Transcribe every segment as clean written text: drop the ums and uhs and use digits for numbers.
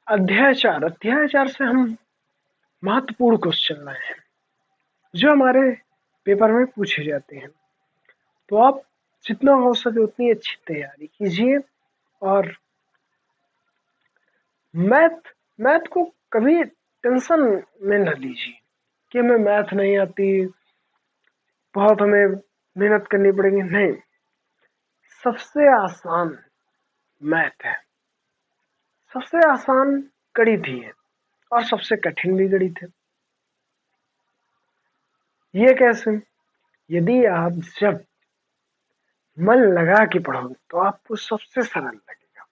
अध्याय 4 से हम महत्वपूर्ण क्वेश्चन लाए हैं जो हमारे पेपर में पूछे जाते हैं। तो आप जितना हो सके उतनी अच्छी तैयारी कीजिए और मैथ को कभी टेंशन में न लीजिए कि हमें मैथ नहीं आती, बहुत हमें मेहनत करनी पड़ेगी। नहीं, सबसे आसान मैथ है, सबसे आसान गणित ही है और सबसे कठिन भी गणित है। ये कैसे? यदि आप जब मन लगा के पढ़ोगे तो आपको सबसे सरल लगेगा।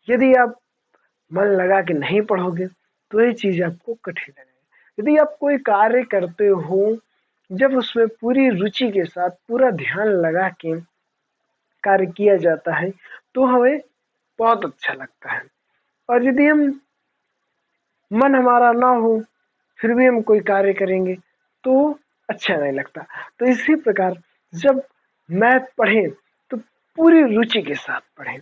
यदि आप मन लगा के नहीं पढ़ोगे तो ये चीज आपको कठिन लगेगी। यदि आप कोई कार्य करते हो, जब उसमें पूरी रुचि के साथ पूरा ध्यान लगा के कार्य किया जाता है तो हमें बहुत अच्छा लगता है। और यदि हम मन हमारा ना हो फिर भी हम कोई कार्य करेंगे तो अच्छा नहीं लगता। तो इसी प्रकार जब मैथ पढ़ें तो पूरी रुचि के साथ पढ़ें।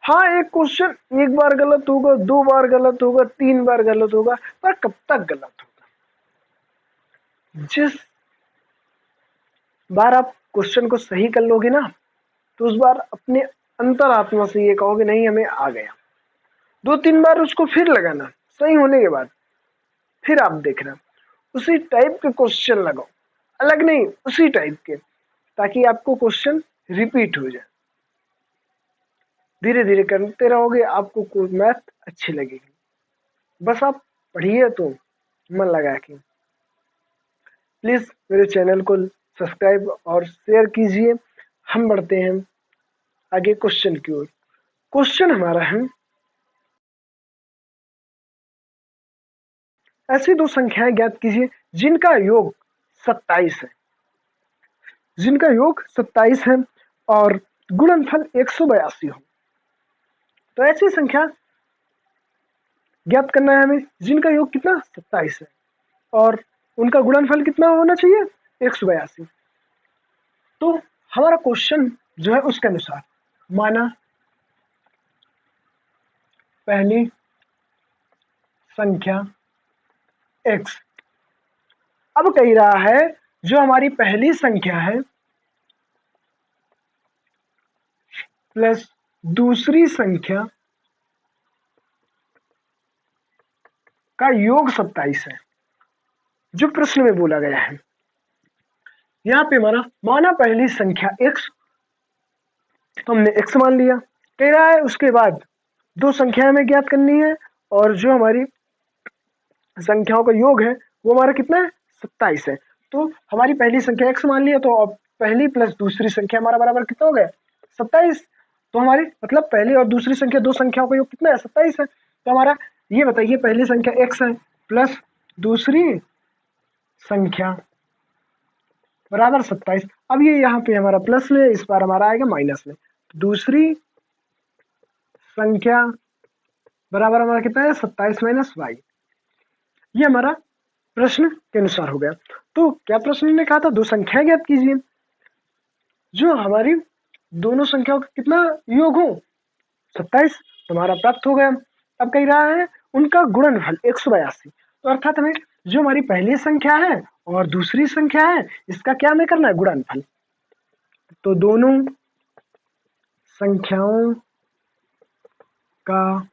हाँ, एक क्वेश्चन एक बार गलत होगा, 2 बार गलत होगा, 3 बार गलत होगा, पर कब तक गलत होगा? जिस बार आप क्वेश्चन को सही कर लोगे ना तो उस बार अपने अंतरात्मा से ये कहोगे नहीं हमें आ गया। 2-3 बार उसको फिर लगाना, सही होने के बाद फिर आप देखना उसी टाइप के क्वेश्चन लगाओ, अलग नहीं, उसी टाइप के, ताकि आपको क्वेश्चन रिपीट हो जाए। धीरे धीरे करते रहोगे, आपको मैथ अच्छी लगेगी। बस आप पढ़िए तो मन लगा के। प्लीज मेरे चैनल को सब्सक्राइब और शेयर कीजिए। हम बढ़ते हैं आगे क्वेश्चन की ओर। क्वेश्चन हमारा है, ऐसी 2 संख्याएं ज्ञात कीजिए जिनका योग 27 है, जिनका योग 27 है और गुणनफल 182 हो। तो ऐसी संख्या ज्ञात करना है हमें जिनका योग कितना 27 है और उनका गुणनफल कितना होना चाहिए 182। तो हमारा क्वेश्चन जो है उसके अनुसार, माना पहली संख्या x, अब कह रहा है जो हमारी पहली संख्या है प्लस दूसरी संख्या का योग 27 है, जो प्रश्न में बोला गया है। यहाँ पे हमारा माना पहली संख्या x, तो हमने x मान लिया। कह रहा है उसके बाद 2 संख्याएं हमें ज्ञात करनी है और जो हमारी संख्याओं का योग है वो हमारा कितना है 27 है। तो हमारी पहली संख्या x मान लिया, तो अब पहली प्लस दूसरी संख्या हमारा बराबर कितना हो गया 27। तो हमारी मतलब पहली और दूसरी संख्या 2 संख्याओं का योग कितना है 27 है। तो हमारा ये बताइए पहली संख्या x है प्लस दूसरी संख्या बराबर 27। अब ये यहाँ पे हमारा प्लस में, इस बार हमारा आएगा माइनस में। दूसरी संख्या बराबर हमारा कितना है 27 माइनस वाई। ये हमारा प्रश्न के अनुसार हो गया। तो क्या प्रश्न ने कहा था 2 संख्याएं ज्ञात कीजिए जो हमारी दोनों संख्याओं का कितना योग हो 27, हमारा प्राप्त हो गया। अब कह रहा है उनका गुणनफल 182। तो अर्थात हमें जो हमारी पहली संख्या है और दूसरी संख्या है इसका क्या हमें करना है गुणनफल। तो दोनों संख्याओं का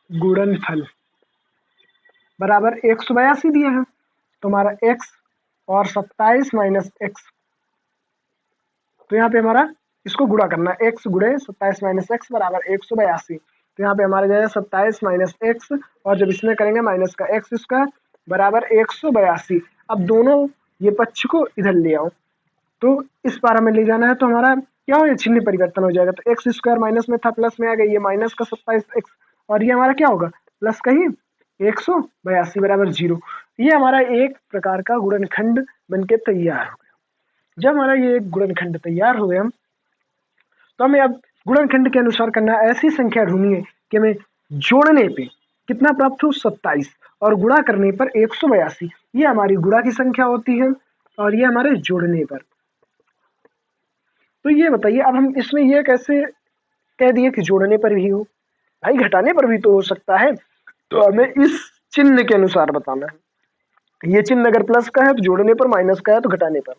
गुणनफल बराबर 182 दिया है। तो हमारा x और 27 माइनस एक्स, तो यहाँ पे हमारा इसको गुणा करना है, x गुणे 27 माइनस एक्स बराबर 182। तो यहाँ पे हमारा जाएगा 27 माइनस एक्स और जब इसमें करेंगे माइनस का एक्स स्क्वायर बराबर 182। अब दोनों ये पक्ष को इधर ले आओ, तो इस बार हमें ले जाना है। तो हमारा क्या हो, चिन्ह परिवर्तन हो जाएगा। तो एक्स स्क्वायर माइनस में था प्लस में आ गया, ये माइनस का 27x और ये हमारा क्या होगा प्लस का ही 182 बराबर 0। ये हमारा एक प्रकार का गुणनखंड बनके तैयार हो गया। जब हमारा ये एक गुणनखंड तैयार हो गया तो हमें अब गुणनखंड के अनुसार करना है, ऐसी संख्या ढूंढनी है कि हमें जोड़ने पे कितना प्राप्त हो 27 और गुणा करने पर 182। ये हमारी गुणा की संख्या होती है और ये हमारे जोड़ने पर। तो ये बताइए अब हम इसमें ये कैसे कह दिए कि जोड़ने पर भी हो। भाई घटाने पर भी तो हो सकता है, तो हमें इस चिन्ह के अनुसार बताना है। ये चिन्ह अगर प्लस का है तो जोड़ने पर, माइनस का है तो घटाने पर।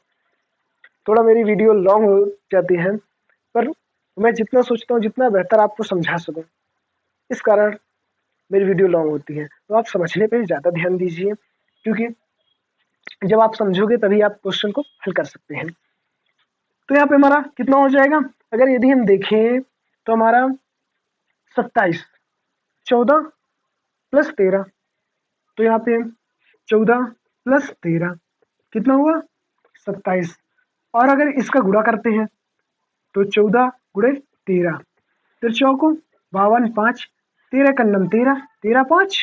थोड़ा मेरी वीडियो लॉन्ग हो जाती है, पर मैं जितना सोचता हूँ जितना बेहतर आपको समझा सकूं, इस कारण मेरी वीडियो लॉन्ग होती है। तो आप समझने पे ज़्यादा ध्यान दीजिए, क्योंकि जब आप समझोगे तभी आप क्वेश्चन को हल कर सकते हैं। तो यहाँ पे हमारा कितना हो जाएगा, अगर यदि हम देखें तो हमारा 27, 14 प्लस 13, तो यहाँ पे 14 प्लस 13 कितना हुआ 27। और अगर इसका गुणा करते हैं तो 14 गुणे 13, फिर चौको 52, 5 13 का नम 13, 13 5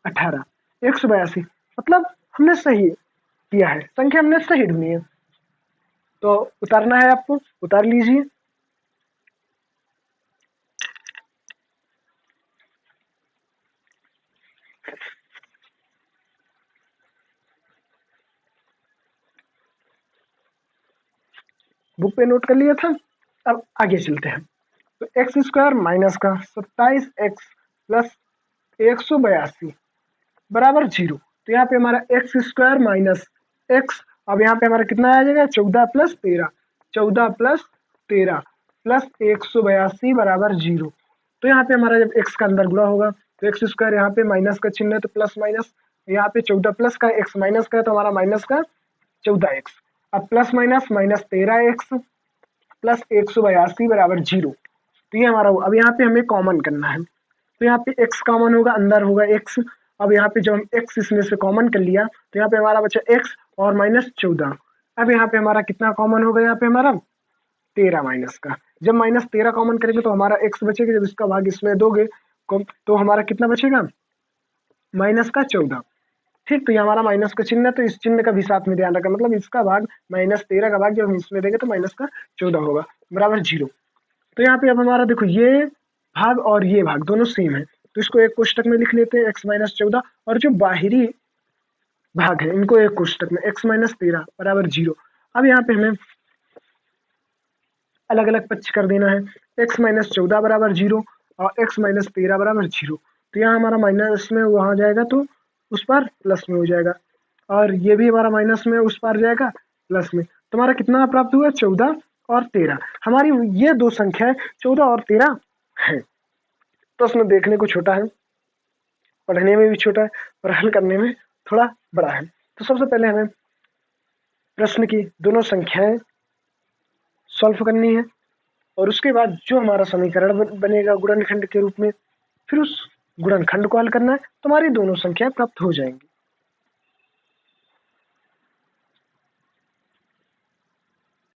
18, 182। मतलब हमने सही किया है, संख्या हमने सही ढूंढी है। तो उतारना है आपको, उतार लीजिए। बुक पे नोट कर लिया था, अब आगे चलते हैं। तो एक्स स्क्वायर माइनस का 27x प्लस 182 बराबर 0। तो यहाँ पे हमारा एक्स स्क्वायर माइनस एक्स, अब यहाँ पे हमारा कितना आ जाएगा 14 प्लस 13, 14 प्लस 13 प्लस 182 बराबर 0। तो यहाँ पे हमारा जब एक्स का अंदर गुणा होगा तो एक्स स्क्वायर, यहाँ पे माइनस का चिन्ह है तो प्लस माइनस, यहाँ पे 14 प्लस का एक्स माइनस का है तो हमारा माइनस का 14x, अब plus minus minus 13x plus 182 बराबर 0। तो ये हमारा, अब यहाँ पे हमें कॉमन करना है, तो यहाँ पे x कॉमन होगा, अंदर होगा x। अब यहाँ पे जब हम x इसमें से कॉमन कर लिया तो यहाँ पे हमारा बचा x और माइनस 14। अब यहाँ पे हमारा कितना कॉमन होगा, यहाँ पे हमारा 13 माइनस का। जब माइनस 13 कॉमन करेंगे तो हमारा x बचेगा, जब इसका भाग इसमें दोगे तो हमारा कितना बचेगा माइनस का 14। ठीक, तो ये हमारा माइनस का चिन्ह है, तो इस चिन्ह का भी साथ में ध्यान रखना, मतलब इसका भाग माइनस 13 का भाग जब हम इसमें देंगे तो माइनस का 14 होगा बराबर 0। तो यहाँ पे अब हमारा देखो ये भाग और ये भाग दोनों सेम है, तो इसको एक कोष्टक में लिख लेते हैं x माइनस 14, और जो बाहरी भाग है इनको एक कोष्टक में x माइनस 13 बराबर 0। अब यहाँ पे हमें अलग अलग पक्ष कर देना है, x माइनस 14 बराबर 0 और x माइनस 13 बराबर 0। तो यहाँ हमारा माइनस में वहाँ जाएगा तो उस पर प्लस में हो जाएगा, और ये भी हमारा माइनस में उस पर जाएगा प्लस में। तो हमारा कितना प्राप्त हुआ 14 और 13। हमारी ये दो संख्या 14 और 13 है। प्रश्न देखने को छोटा है, पढ़ने में भी छोटा है, और हल करने में थोड़ा बड़ा है। तो सबसे पहले हमें प्रश्न की दोनों संख्याएं सॉल्व करनी है, और उसके बाद जो हमारा समीकरण बनेगा गुणनखंड के रूप में, फिर उस गुणनखंड को हल करना है, तो हमारी दोनों संख्याएं प्राप्त हो जाएंगी।